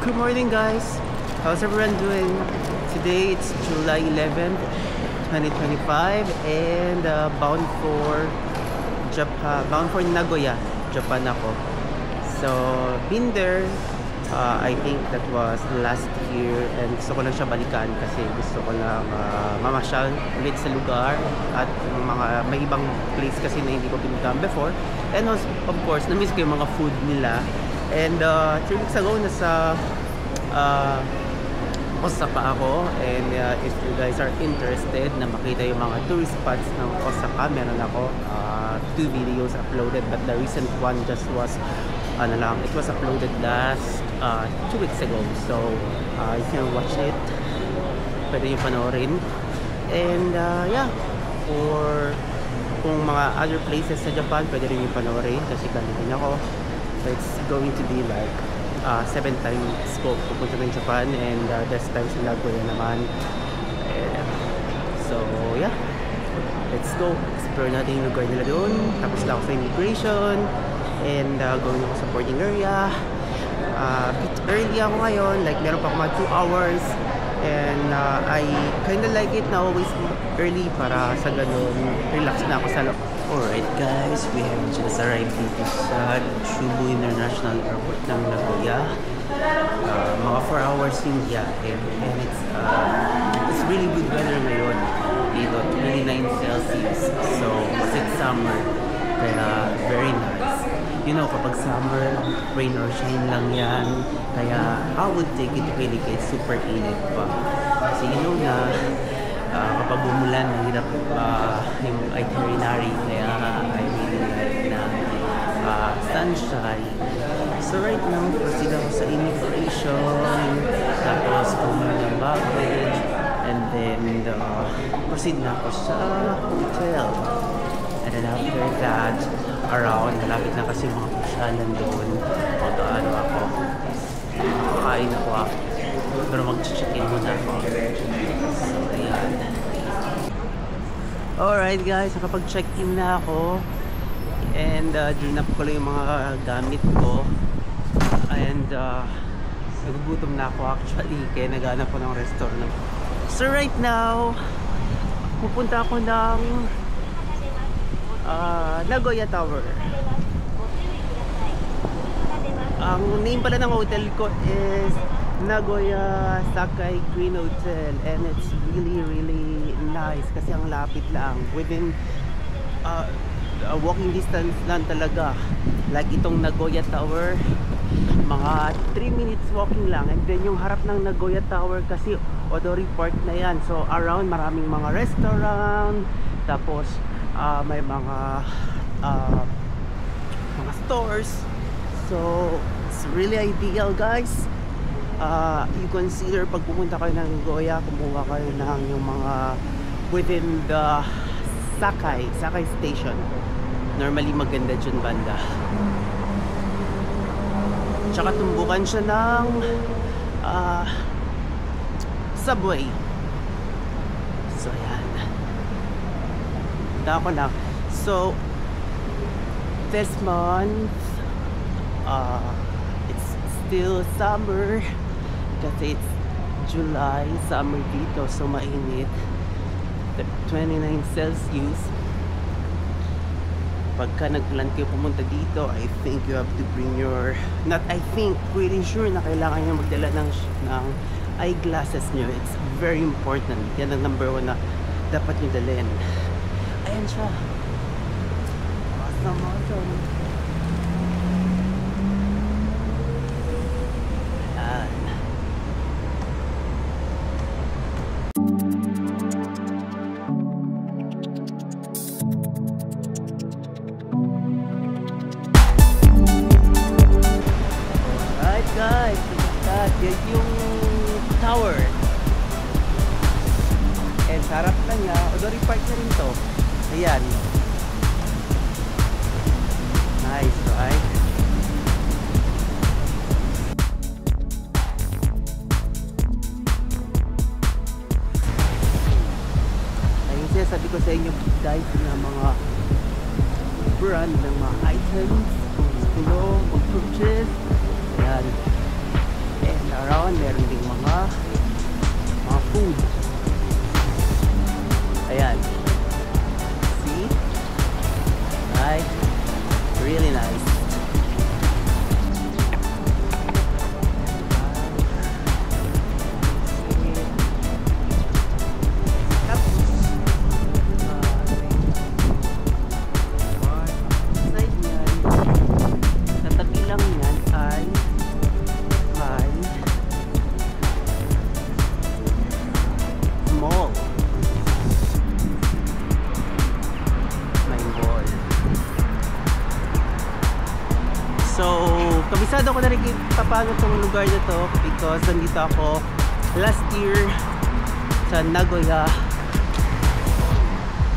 Good morning, guys. How's everyone doing? Today it's July 11th, 2025, and bound for Japan, bound for Nagoya, Japan ako. So, been there. I think that was last year, and gusto ko lang siya balikan kasi gusto ko lang mamasyal ulit sa lugar at mga may ibang place kasi na hindi ko pinuntahan before. And also, of course, na-miss ko yung mga food nila. And 3 weeks ago, nasa Osaka ako, and if you guys are interested na makita yung mga tourist spots ng Osaka, meron ako 2 videos uploaded, but the recent one just was it was uploaded last 2 weeks ago, so you can watch it, pwede yung panoorin. And yeah, for kung mga other places sa Japan, pwede rin yung panoorin kasi galitin ako. So it's going to be like 7 times ko pupunta ng Japan, and this time sa Nagoya naman. So yeah, let's go explore natin yung lugar nila doon. Tapos lang ako sa immigration, and going ako sa boarding area. Bit early ako ngayon, like meron pa ako mga 2 hours, and I kinda like it na always early para sa ganun relax na ako sa loob. Alright guys, we have just arrived dito sa Chubu International Airport ng Nagoya. Mga 4 hours yung biyahe, and it's really good weather ngayon dito, 29 Celsius, so it's summer, kaya very nice. You know, kapag summer, rain or shine lang yan, kaya I would take it really kahit super init pa, kasi you know na kapag umulan, mahirap yung itinerary, kaya I really like na sunshine. So right now, proceed ako sa immigration, tapos kumuha ng baggage, and then proceed na ako sa hotel. And then after that, around, malapit na kasi mga pasyalan doon, ano ako, kakain ako pero mag-check-in muna ako. So ayan. Alright guys, nakapag-check-in na ako, and dinap ko lang yung mga gamit ko, and nagugutom na ako actually, kaya naghanap ko ng restaurant. So right now, pupunta ako ng Nagoya Tower. Ang name pala ng hotel ko is Nagoya Sakai Green Hotel, and it's really nice kasi ang lapit lang, within walking distance lang talaga. Like itong Nagoya Tower, mga 3 minutes walking lang, and then yung harap ng Nagoya Tower kasi Odori Park na yan, so around maraming mga restaurant, tapos may mga stores, so it's really ideal guys. You consider pag pumunta kayo ng Nagoya, kumuha kayo ng yung mga within the Sakai Station. Normally maganda dyan banda, tsaka tumbukan siya ng subway. So yan, punta ako na. So this month it's still summer kasi it's July, summer dito, so mainit, 29 Celsius. Pagka nag-plan kayo pumunta dito, I think you have to bring your, not I think, pretty sure na kailangan nyo magdala ng eyeglasses nyo. It's very important. Yan ang number 1 na dapat nyo dalhin. Ayan siya. Awesome. Guys, yan yung tower, and sa harap na niya, Odori Park na rin to. Ayan, nice right? Ayun siya, sabi ko sa inyo guys, na mga brand ng mga items kung gusto nyo mag-purchase. Ayan. And So, kabisado ko na rin paano tong lugar na to because nandito ako last year sa Nagoya.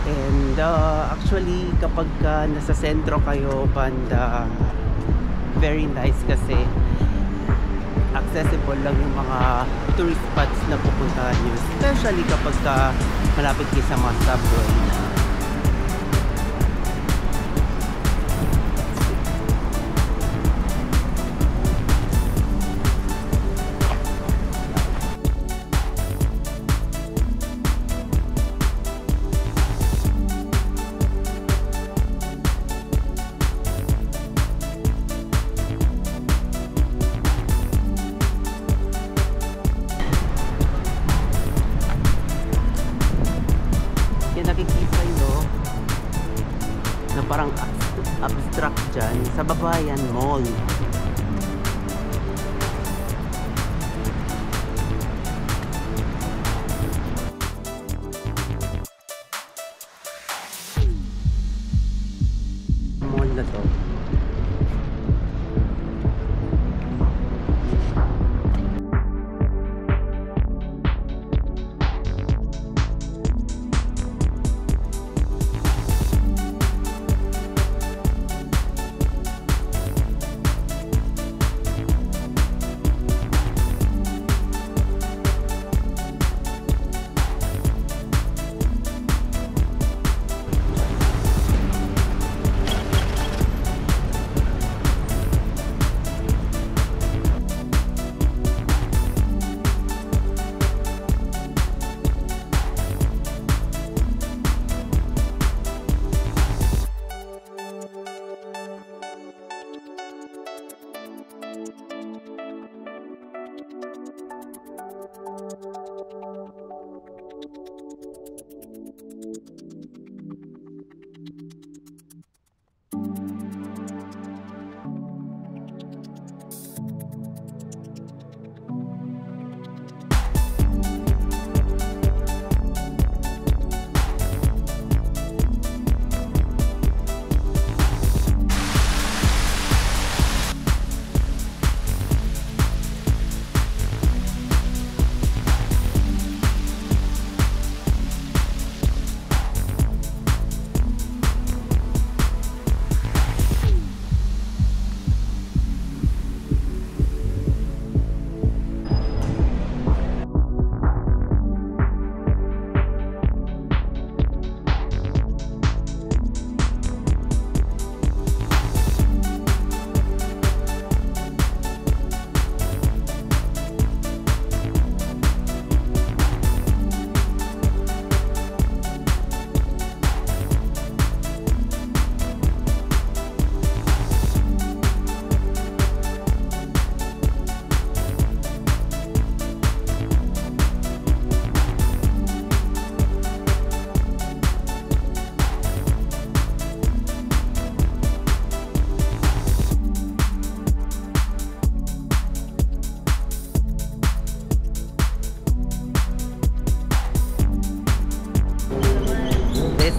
And actually, kapag nasa sentro kayo, banda, very nice kasi accessible lang yung mga tourist spots na pupuntahan nyo, especially kapag malapit kayo sa mga subway. Nakikita nyo na parang abstract dyan sa baba yan, mall. Mall na to.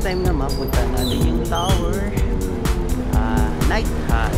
Time na mapunta natin yung tower, night high.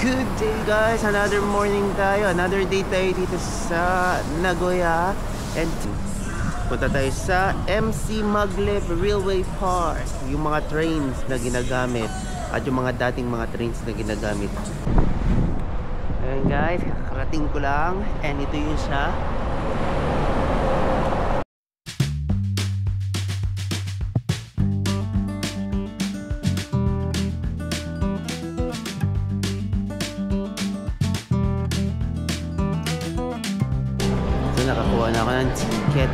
Good day guys, another morning tayo, another day tayo dito sa Nagoya. And Punta tayo sa MC Maglev Railway Park. Yung mga trains na ginagamit at yung mga dating mga trains na ginagamit. Ayan guys, kakarating ko lang. And ito yun siya. So nakakuha na ako ng ticket.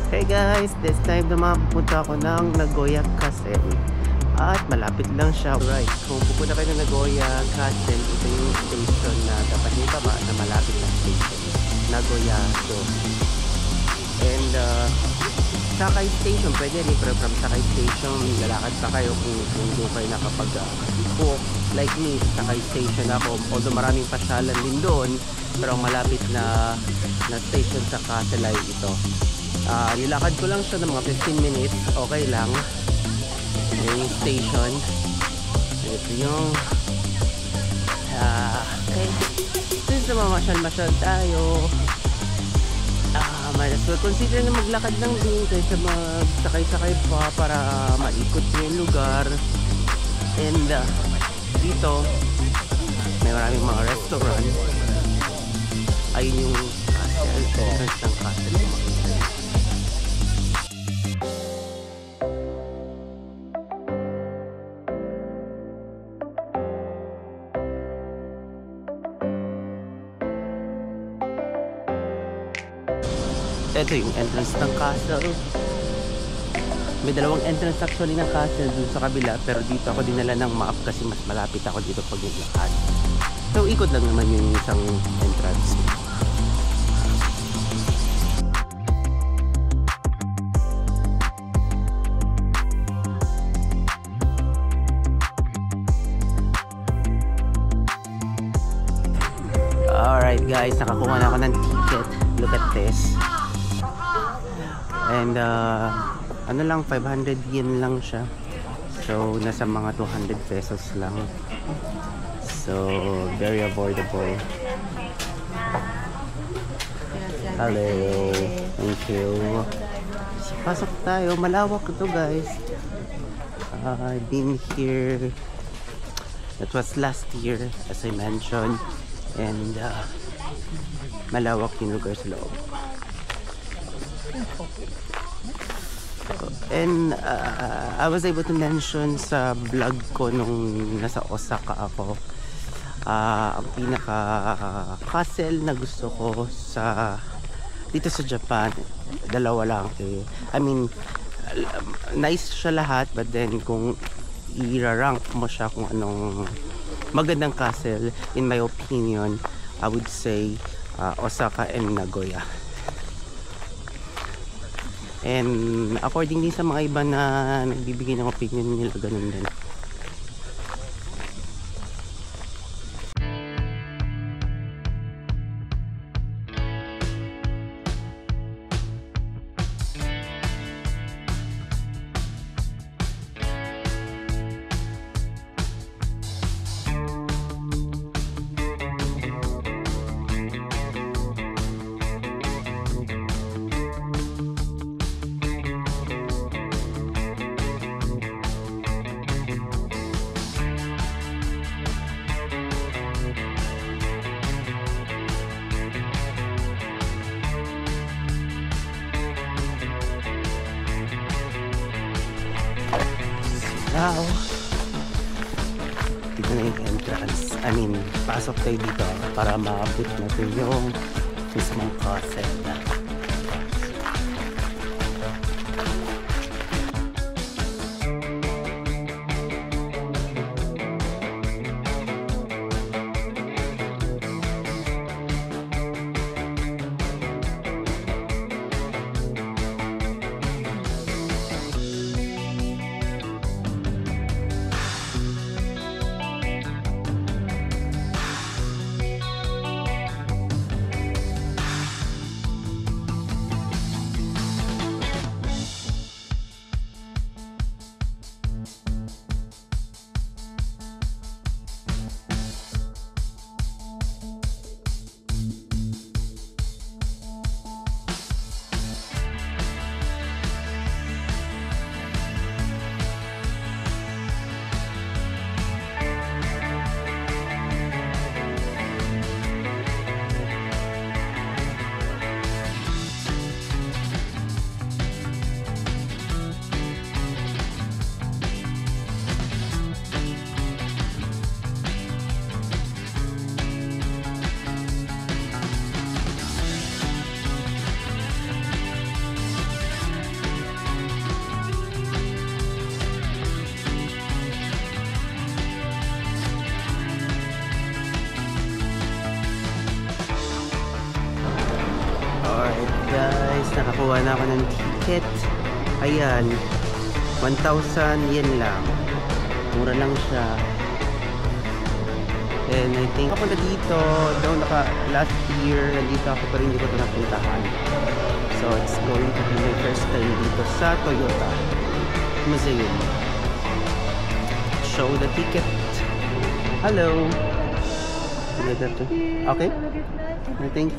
Hey guys, this time naman pupunta ako ng Nagoya Castle. At malapit lang siya. Right, kung pupunta kayo ng Nagoya Castle, ito yung station na dapat nyo tama na malapit na station. Nagoya-do. And Sakay Station, pwede rin from Sakay Station, lalakad pa kayo kung doon kayo nakapag-book. Like me, Sakay Station ako. Although maraming pasyalan din doon, pero ang malapit na station sa Castle ay ito. Nilakad ko lang siya ng mga 15 minutes, okay lang. Ayan yung station. Ito yung okay. Since mamasyal-masyal tayo, might as well consider na maglakad lang din kaysa magsakay-sakay pa para maikot yung lugar. And dito may maraming mga restaurant. Ayun yung castle, entrance ng castle. Ito yung entrance ng castle. May dalawang entrance actually ng castle dun sa kabila, pero dito ako dinala ng map kasi mas malapit ako dito pag naglakad. So ikot lang naman yung isang entrance. Alright guys, nakakuha na ako ng ticket. Look at this. And ano lang, 500 yen lang siya. So nasa mga 200 pesos lang. So very affordable. Hello. Thank you. Pasok tayo. Malawak ito, guys. I've been here. That was last year, as I mentioned. And malawak yung lugar sa loob. And I was able to mention sa vlog ko nung nasa Osaka ako, ang pinaka castle na gusto ko sa dito sa Japan, dalawa lang eh. I mean, nice siya lahat, but then kung i-rank mo siya kung anong magandang castle, in my opinion, I would say Osaka and Nagoya. And according din sa mga iba na nagbibigay ng opinion nila, ganun din. Now, dito na yung entrance. I mean, pasok tayo dito para maabot natin yung mismong castle na. Guys, nakakuha na ako ng ticket. Ayan, 1,000 yen lang. Mura lang siya. And I think ako na dito, daw last year, nandito ako pero hindi ko ito napuntahan. So it's going to be my first time dito sa Toyota Museum. Show the ticket. Hello. Okay? I think.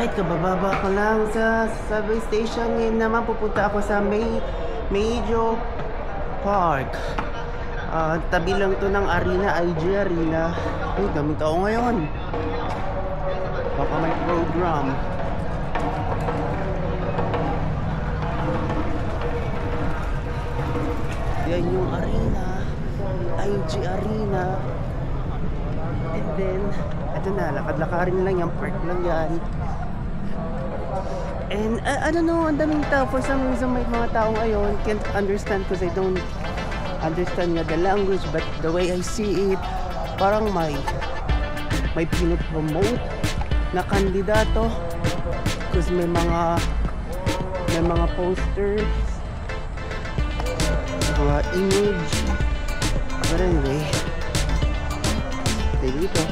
Alright, kabababa ko lang sa subway station. Ngayon naman pupunta ako sa Mejo Park. Tabi lang to ng Arena, IG Arena. Uy, daming tao ngayon. Baka may program. Yan yung Arena, IG Arena. And then, ito na, lakad-lakarin lang yan, park lang yan. And I don't know, ang daming tao. For some reason, may mga tao ngayon. Can't understand because I don't understand nga the language. But the way I see it, parang may pinopromote na kandidato. Because may mga posters, mga image. But anyway, stay dito.